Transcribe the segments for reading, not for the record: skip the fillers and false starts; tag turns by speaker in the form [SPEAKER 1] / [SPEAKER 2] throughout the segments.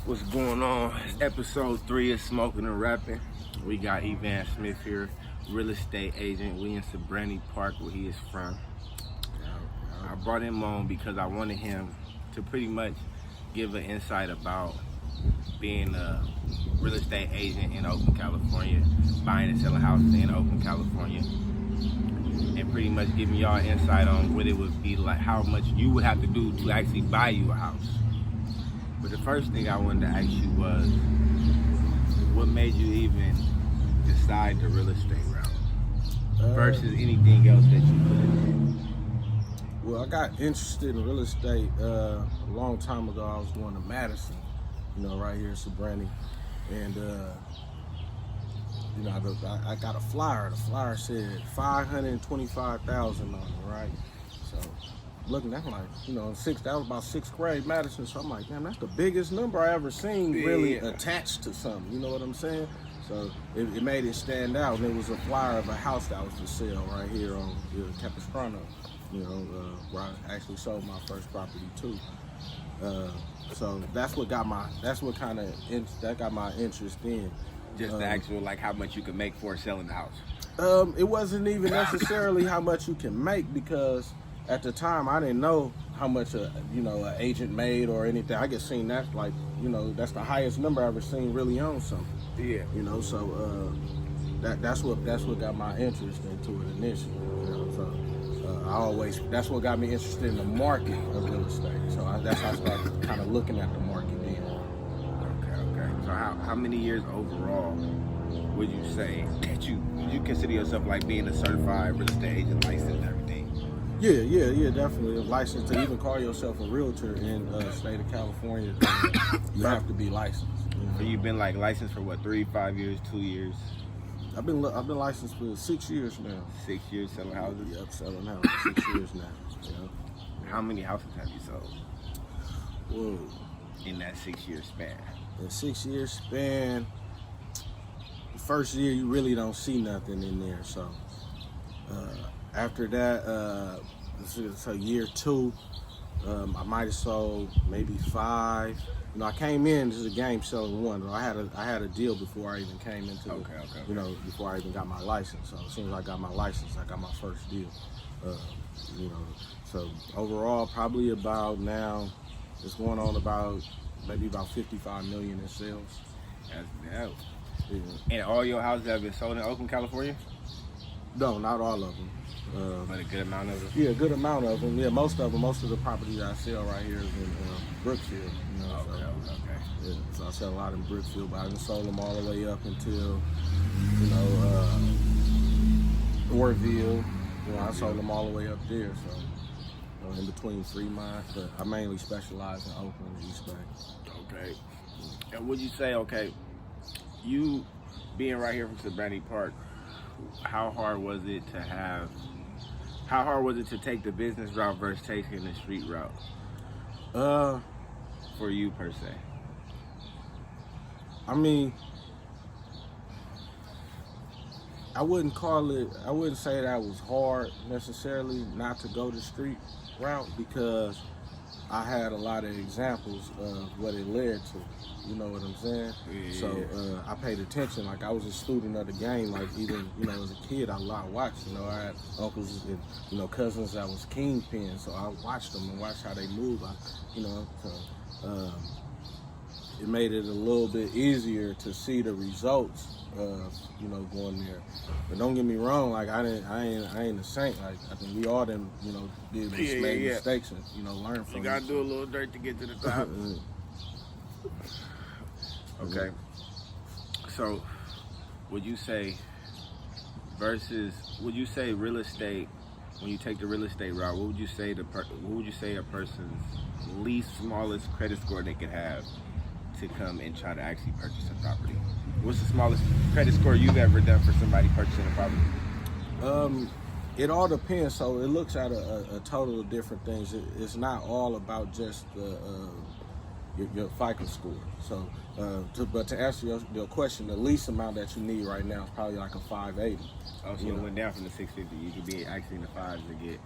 [SPEAKER 1] What's going on? It's episode 3 of Smoking and Rapping. We got Evan Smith here, real estate agent. We in Sabrani Park, where he is from. I brought him on because I wanted him to pretty much give an insight about being a real estate agent in Oakland, California, buying and selling houses in Oakland, California, and pretty much giving y'all insight on what it would be like, how much you would have to do to actually buy you a house. But the first thing I wanted to ask you was, what made you even decide the real estate route versus anything else that you put in?
[SPEAKER 2] Well, I got interested in real estate a long time ago. I was going to Madison, right here in Sabrani, and I got a flyer. The flyer said $525,000 on it, right? So looking at it, like, that was about 6th grade Madison. So I'm like, damn, that's the biggest number I ever seen really attached to something. You know what I'm saying? So it made it stand out. And it was a flyer of a house that was for sale right here on Capistrano, where I actually sold my first property too. So that got my interest in.
[SPEAKER 1] Just the actual, like, how much you can make for selling the house.
[SPEAKER 2] It wasn't even necessarily how much you can make, because at the time I didn't know how much an agent made or anything. I just seen that, like, that's the highest number I ever seen really on something.
[SPEAKER 1] Yeah.
[SPEAKER 2] So that's what got my interest into it initially. That's what got me interested in the market of real estate. So that's how I started kind of looking at the market then.
[SPEAKER 1] Okay. So how many years overall would you say that would you consider yourself like being a certified real estate agent, licensed and everything?
[SPEAKER 2] Yeah, definitely. A license to even call yourself a realtor in the state of California, you have to be licensed.
[SPEAKER 1] So you've been like licensed for what, 3, 5 years, 2 years?
[SPEAKER 2] I've been licensed for 6 years now.
[SPEAKER 1] 6 years selling houses?
[SPEAKER 2] Yep, selling houses. 6 years now. Yep.
[SPEAKER 1] How many houses have you sold?
[SPEAKER 2] Whoa.
[SPEAKER 1] In that 6-year span?
[SPEAKER 2] In 6-year span, the first year you really don't see nothing in there. So after that, so year 2, I might have sold maybe 5. I came in, this is a game selling 1. I had a deal before I even came into before I even got my license. So as soon as I got my license, I got my first deal. So overall, probably about now, it's going on maybe about 55 million in sales.
[SPEAKER 1] That's dope.
[SPEAKER 2] Yeah.
[SPEAKER 1] And all your houses have been sold in Oakland, California?
[SPEAKER 2] No, not all of them.
[SPEAKER 1] But a good amount of them?
[SPEAKER 2] Yeah, a good amount of them. Yeah, most of the property that I sell right here is in Brookfield.
[SPEAKER 1] Okay.
[SPEAKER 2] Yeah, so I sell a lot in Brookfield, but I haven't sold them all the way up until, Orville. I sold them all the way up there. So in between Fremont, but I mainly specialize in Oakland and East Bay.
[SPEAKER 1] Okay. And would you say, you being right here from Sabrani Park, how hard was it to take the business route versus taking the street route? For you per se.
[SPEAKER 2] I mean, I wouldn't say that was hard necessarily not to go the street route, because I had a lot of examples of what it led to. You know what I'm saying?
[SPEAKER 1] Yeah.
[SPEAKER 2] So I paid attention. Like, I was a student of the game. Like, even as a kid, I watched. I had uncles and cousins that was kingpins, so I watched them and watched how they move. It made it a little bit easier to see the results of going there. But don't get me wrong, like, I ain't a saint. Like, I think we all made mistakes and learn from.
[SPEAKER 1] You gotta do a little dirt to get to the top. Okay. So, would you say real estate, when you take the real estate route, what would you say a person's least smallest credit score they could have to come and try to actually purchase a property? What's the smallest credit score you've ever done for somebody purchasing a property?
[SPEAKER 2] It all depends. So it looks at a total of different things. It's not all about just your FICO score. So, but to answer your question, the least amount that you need right now is probably like a 580.
[SPEAKER 1] Oh, so it went down from the 650. You could be actually in the 5s to get.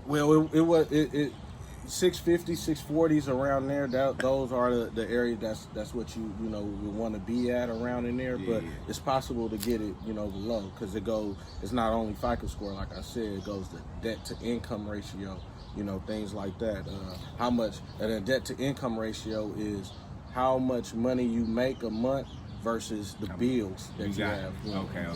[SPEAKER 2] Well, it 650, 640s around there. Those are the area that's what you would want to be at around in there.
[SPEAKER 1] Yeah.
[SPEAKER 2] But it's possible to get it below, because it's not only FICO score, like I said, it goes to debt to income ratio, things like that. How much, and a debt to income ratio is how much money you make a month versus the bills that you have.
[SPEAKER 1] Okay.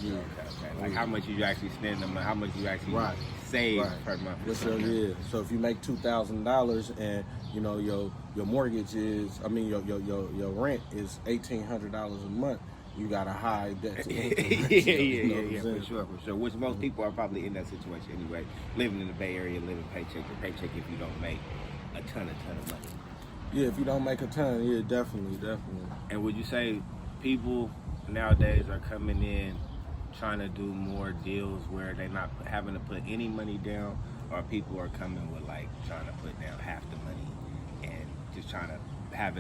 [SPEAKER 1] Like how much you actually spend a month, how much you actually save per month.
[SPEAKER 2] So if you make $2,000 and your mortgage is, your rent is $1,800 a month, you got a high debt to income ratio.
[SPEAKER 1] For sure. Which most people are probably in that situation anyway, living in the Bay Area, living paycheck to paycheck if you don't make a ton of money.
[SPEAKER 2] Yeah, if you don't make a ton, yeah, definitely.
[SPEAKER 1] And would you say people nowadays are coming in trying to do more deals where they're not having to put any money down, or people are coming with like trying to put down half the money and just trying to have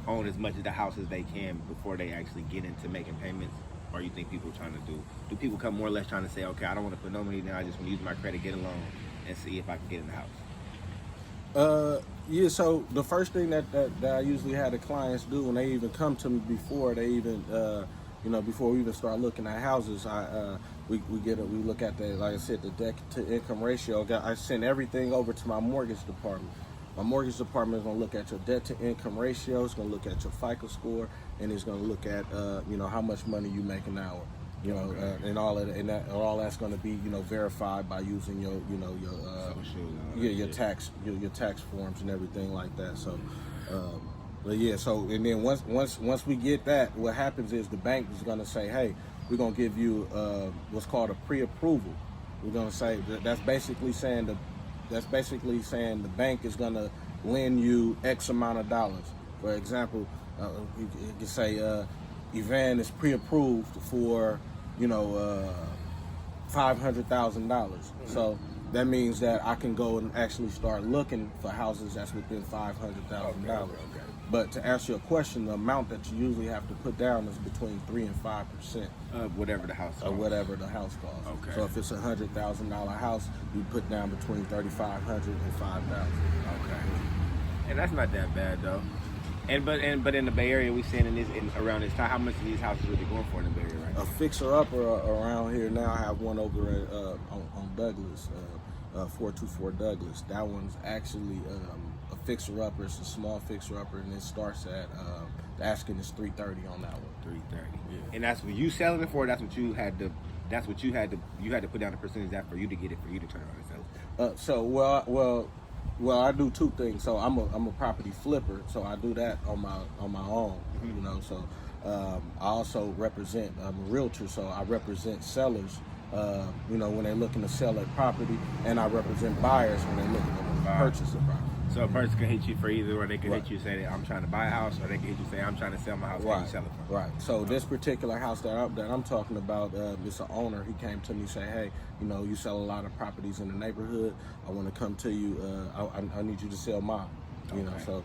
[SPEAKER 1] own as much of the house as they can before they actually get into making payments? Or you think people are trying to do people come more or less trying to say, okay, I don't want to put no money down, I just want to use my credit, get a loan, and see if I can get in the house?
[SPEAKER 2] Yeah, so the first thing that I usually had the clients do when they even come to me before they even before we even start looking at houses, we look at the, like I said, the debt to income ratio. I send everything over to my mortgage department. My mortgage department is going to look at your debt to income ratio. It's going to look at your FICO score, and it's going to look at how much money you make an hour. And all of that, and all that's going to be verified by using your tax forms and everything like that. So, but yeah, so and then once we get that, what happens is the bank is going to say, hey, we're going to give you what's called a pre-approval. We're going to say that's basically saying the bank is going to lend you X amount of dollars. For example, you can say Ivan is pre-approved for $500,000. So that means that I can go and actually start looking for houses that's within $500,000.
[SPEAKER 1] Okay.
[SPEAKER 2] But to answer your question, the amount that you usually have to put down is between 3 and 5%
[SPEAKER 1] of whatever the house costs.
[SPEAKER 2] Okay. So if it's $100,000 house, you put down between $3,500 and $5,000.
[SPEAKER 1] Okay. And that's not that bad though. But in the Bay Area, we seeing around this time, how much are these houses really going for in the Bay Area right now?
[SPEAKER 2] A fixer-upper around here now, I have one over at, on Douglas, 424 Douglas. That one's actually a fixer-upper. It's a small fixer-upper, and it starts at, the asking is $330 on that one.
[SPEAKER 1] $330. Yeah. And that's what you selling it for? You had to put down the percentage of that for you to get it, for you to turn around and sell it?
[SPEAKER 2] Well, I do two things. So I'm a property flipper, so I do that on my own.
[SPEAKER 1] Mm-hmm.
[SPEAKER 2] So I also represent. I'm a realtor, so I represent sellers. When they're looking to sell a property, and I represent buyers when they're looking to purchase a property.
[SPEAKER 1] So a person can hit you for either, or they can hit you and say that I'm trying to buy a house, or they can hit you and say I'm trying to sell my house. Can you sell it for me?
[SPEAKER 2] Right. So this particular house that I'm talking about, it's an owner. He came to me and said, hey, you sell a lot of properties in the neighborhood. I want to come to you. I need you to sell mine. So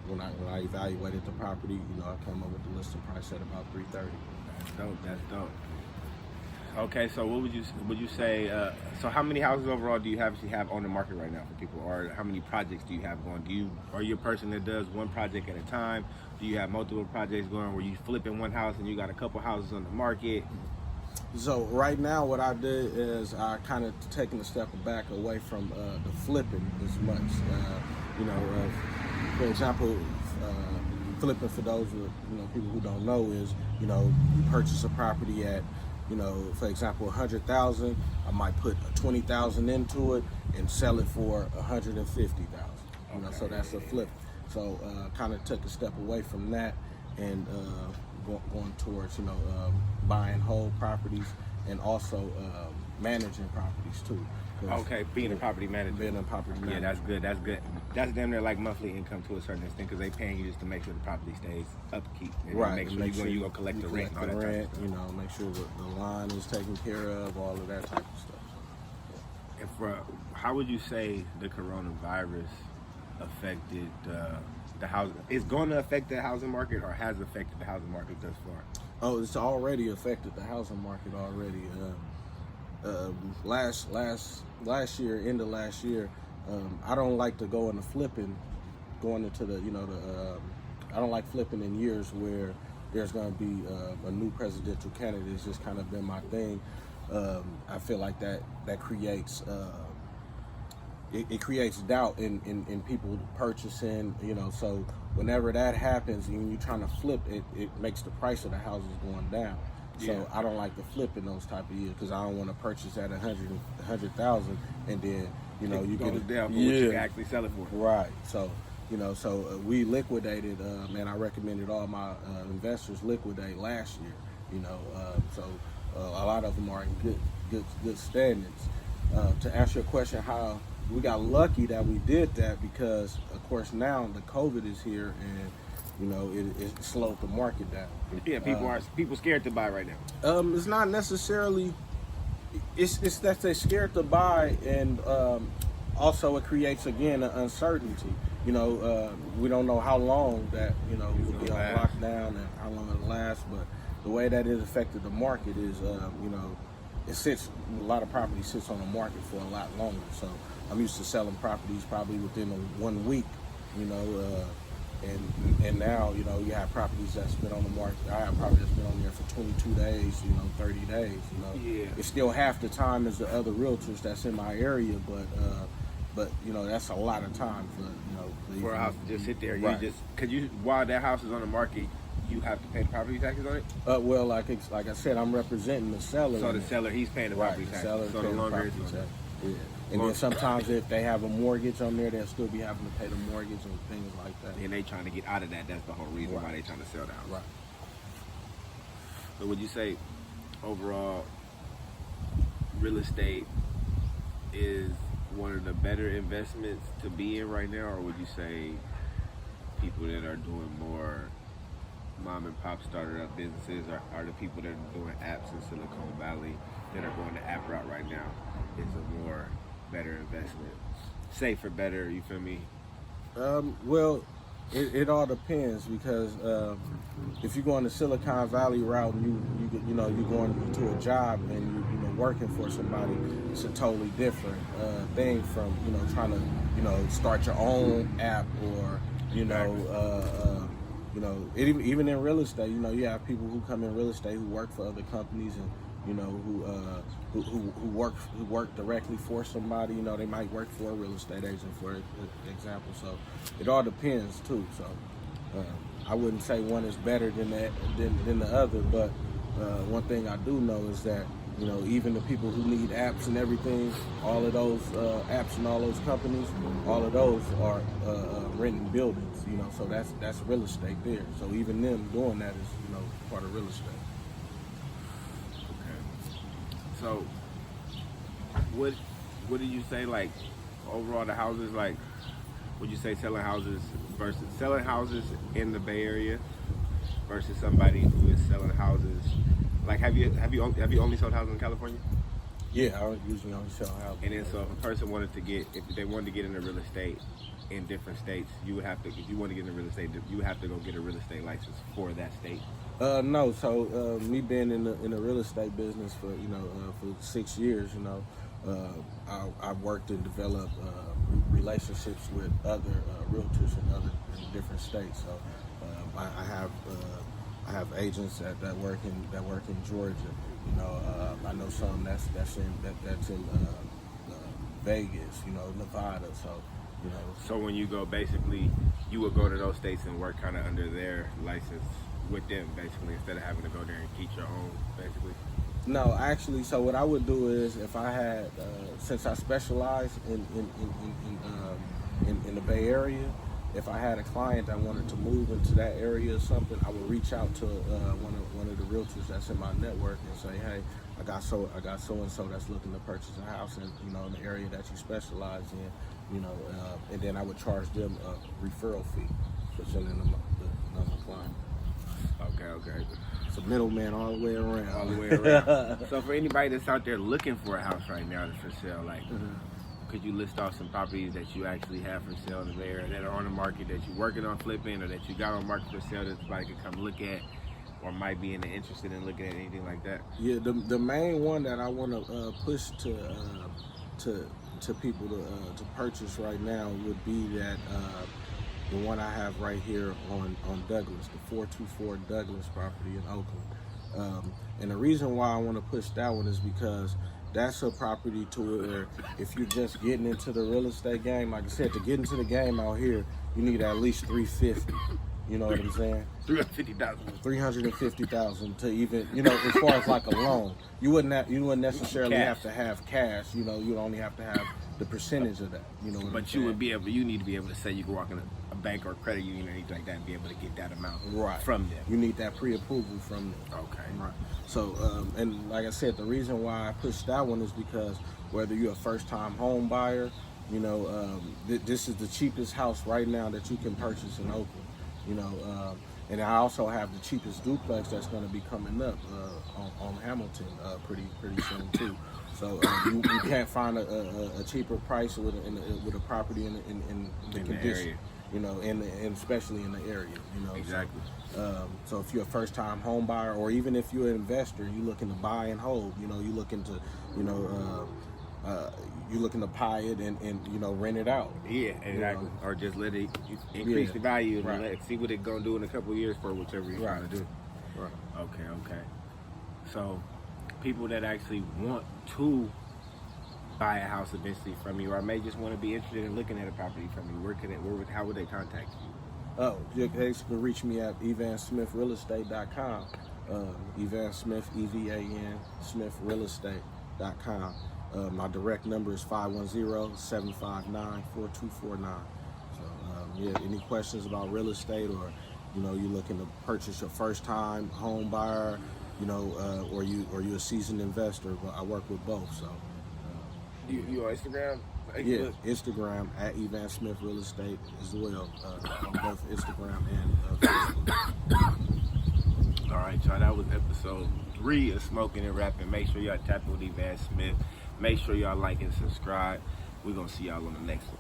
[SPEAKER 2] when I evaluated the property, I came up with the listing price at about $330.
[SPEAKER 1] That's dope. Okay, so what would you say? So how many houses overall do you actually have on the market right now for people, or how many projects do you have going? Are you a person that does one project at a time? Do you have multiple projects going where you flipping one house and you got a couple houses on the market?
[SPEAKER 2] So right now, what I did is I kind of taken a step back away from the flipping as much. For example, flipping, for those people who don't know, is you purchase a property at for example, $100,000. I might put $20,000 into it and sell it for $150,000. So that's a flip. So kind of took a step away from that and going towards buying whole properties and also managing properties too.
[SPEAKER 1] Okay, being a property manager.
[SPEAKER 2] Yeah,
[SPEAKER 1] that's good. That's damn near like monthly income to a certain extent, because they paying you just to make sure the property stays upkeep. And
[SPEAKER 2] right.
[SPEAKER 1] Make sure you go collect the rent and all that type of stuff.
[SPEAKER 2] Make sure the line is taken care of, all of that type of stuff.
[SPEAKER 1] And how would you say the coronavirus affected the housing? Is going to affect the housing market, or has affected the housing market thus far?
[SPEAKER 2] Oh, it's already affected the housing market already. Last year, end of last year, I don't like to go into flipping, going into the I don't like flipping in years where there's going to be a new presidential candidate. It's just kind of been my thing. I feel like that creates it creates doubt in people purchasing. So whenever that happens, and you're trying to flip, it makes the price of the houses going down. So
[SPEAKER 1] Yeah.
[SPEAKER 2] I don't like to flip in those type of years because I don't want to purchase at 100,000 and then you
[SPEAKER 1] It
[SPEAKER 2] get
[SPEAKER 1] goes
[SPEAKER 2] it
[SPEAKER 1] down for what you can actually sell it for.
[SPEAKER 2] right. So we liquidated. And I recommended all my investors liquidate last year. A lot of them are in good standings. To answer your question, how we got lucky that we did that because of course now the COVID is here and it slowed the market down.
[SPEAKER 1] Yeah, people scared to buy right now.
[SPEAKER 2] It's not necessarily. It's that they're scared to buy, and also it creates again an uncertainty. We don't know how long that we'll be on lockdown and how long it'll last. But the way that it affected the market is, it sits. A lot of property sits on the market for a lot longer. So I'm used to selling properties probably within 1 week. And now, you have properties that's been on the market. I have property that's been on there for 22 days, 30 days,
[SPEAKER 1] Yeah.
[SPEAKER 2] It's still half the time as the other realtors that's in my area, but that's a lot of time
[SPEAKER 1] For a house to just sit there.
[SPEAKER 2] Right.
[SPEAKER 1] While that house is on the market, you have to pay the property taxes on it?
[SPEAKER 2] Well, like I said, I'm representing the seller.
[SPEAKER 1] So the seller, he's paying the property taxes.
[SPEAKER 2] Seller
[SPEAKER 1] So the longer it's on there.
[SPEAKER 2] Yeah. And then sometimes if they have a mortgage on there, they'll still be having to pay the mortgage and things like that.
[SPEAKER 1] And they trying to get out of that. That's the whole reason why they trying to sell the house.
[SPEAKER 2] Right.
[SPEAKER 1] So would you say overall real estate is one of the better investments to be in right now, or would you say people that are doing more mom and pop started up businesses are the people that are doing apps in Silicon Valley that are going the app route right now is a more better investment? Safer, better, you feel me?
[SPEAKER 2] Well, it all depends because if you're going the Silicon Valley route and you're going to a job and you're working for somebody, it's a totally different thing from trying to start your own app or even in real estate. You have people who come in real estate who work for other companies and who work directly for somebody. They might work for a real estate agent, for example. So it all depends too. So I wouldn't say one is better than the other, but one thing I do know is that even the people who need apps and everything, all of those apps and all those companies, all of those are renting buildings. So that's real estate there. So even them doing that is part of real estate.
[SPEAKER 1] So, what do you say, like, overall the houses, like, would you say selling houses in the Bay Area versus somebody who is selling houses, like, have you only sold houses in California?
[SPEAKER 2] Yeah, I usually only sell houses.
[SPEAKER 1] And then so if a person if they wanted to get into real estate in different states, if you want to get into real estate, you would have to go get a real estate license for that state.
[SPEAKER 2] No. So me being in the real estate business for for 6 years, I've worked and developed relationships with other realtors in different states. So I have agents that work in Georgia. I know some that's in Vegas, Nevada.
[SPEAKER 1] So when you go, basically, you would go to those states and work kind of under their license with them, basically, instead of having to go there and keep your own, basically.
[SPEAKER 2] No, actually, so what I would do is if I had, since I specialize in the Bay Area, if I had a client that wanted to move into that area or something, I would reach out to one of the realtors that's in my network and say, hey, I got so and so that's looking to purchase a house in the area that you specialize in, and then I would charge them a referral fee for sending them another client.
[SPEAKER 1] Okay.
[SPEAKER 2] It's a middleman all the way around.
[SPEAKER 1] All the way around. So for anybody that's out there looking for a house right now that's for sale, like, could you list off some properties that you actually have for sale in the Bay Area that are on the market that you're working on flipping or that you got on market for sale that somebody could come look at or might be interested in looking at anything like that?
[SPEAKER 2] Yeah, the main one that I want to push to to people to purchase right now would be that the one I have right here on Douglas, the 424 Douglas property in Oakland. And the reason why I want to push that one is because that's a property to where if you're just getting into the real estate game, like I said, to get into the game out here, you need at least 350. You know what I'm saying?
[SPEAKER 1] 350,000.
[SPEAKER 2] 350,000 to even, you know, as far as like a loan. You wouldn't necessarily have to have cash. You know, you only have to have the percentage of that. You know what I'm saying?
[SPEAKER 1] But you need to be able to say you can walk in a bank or a credit union or anything like that and be able to get that amount from them.
[SPEAKER 2] You need that pre-approval from them.
[SPEAKER 1] Okay.
[SPEAKER 2] Right. So, and like I said, the reason why I pushed that one is because whether you're a first-time home buyer, you know, this is the cheapest house right now that you can purchase in Oakland. You know, and I also have the cheapest duplex that's going to be coming up on Hamilton pretty soon too. So you can't find a cheaper price with a property in the condition,
[SPEAKER 1] area.
[SPEAKER 2] You know, and especially in the area. You know,
[SPEAKER 1] Exactly.
[SPEAKER 2] So if you're a first-time home buyer, or even if you're an investor, you looking to buy and hold. You know, you looking to, you know. You're looking to buy it and you know, rent it out.
[SPEAKER 1] Yeah, exactly.
[SPEAKER 2] You know?
[SPEAKER 1] Or just let it increase the value and
[SPEAKER 2] Right.
[SPEAKER 1] see what it's gonna do in a couple of years for whichever you're trying to do.
[SPEAKER 2] Right.
[SPEAKER 1] Okay. So people that actually want to buy a house eventually from you, or may just want to be interested in looking at a property from you, how would they contact you?
[SPEAKER 2] Oh, they can reach me at evansmithrealestate.com. Evan Smith, EVAN SmithRealestate.com. My direct number is 510-759-4249. So yeah, any questions about real estate, or you know, you're looking to purchase your first-time home buyer, you know, or you're a seasoned investor. But I work with both. So
[SPEAKER 1] You on Instagram?
[SPEAKER 2] yeah, Instagram at Evan Smith Real Estate as well, on both Instagram and Facebook.
[SPEAKER 1] All right, y'all. That was episode 3 of Smoking and Rapping. Make sure y'all tap with Evan Smith. Make sure y'all like and subscribe. We're gonna see y'all on the next one.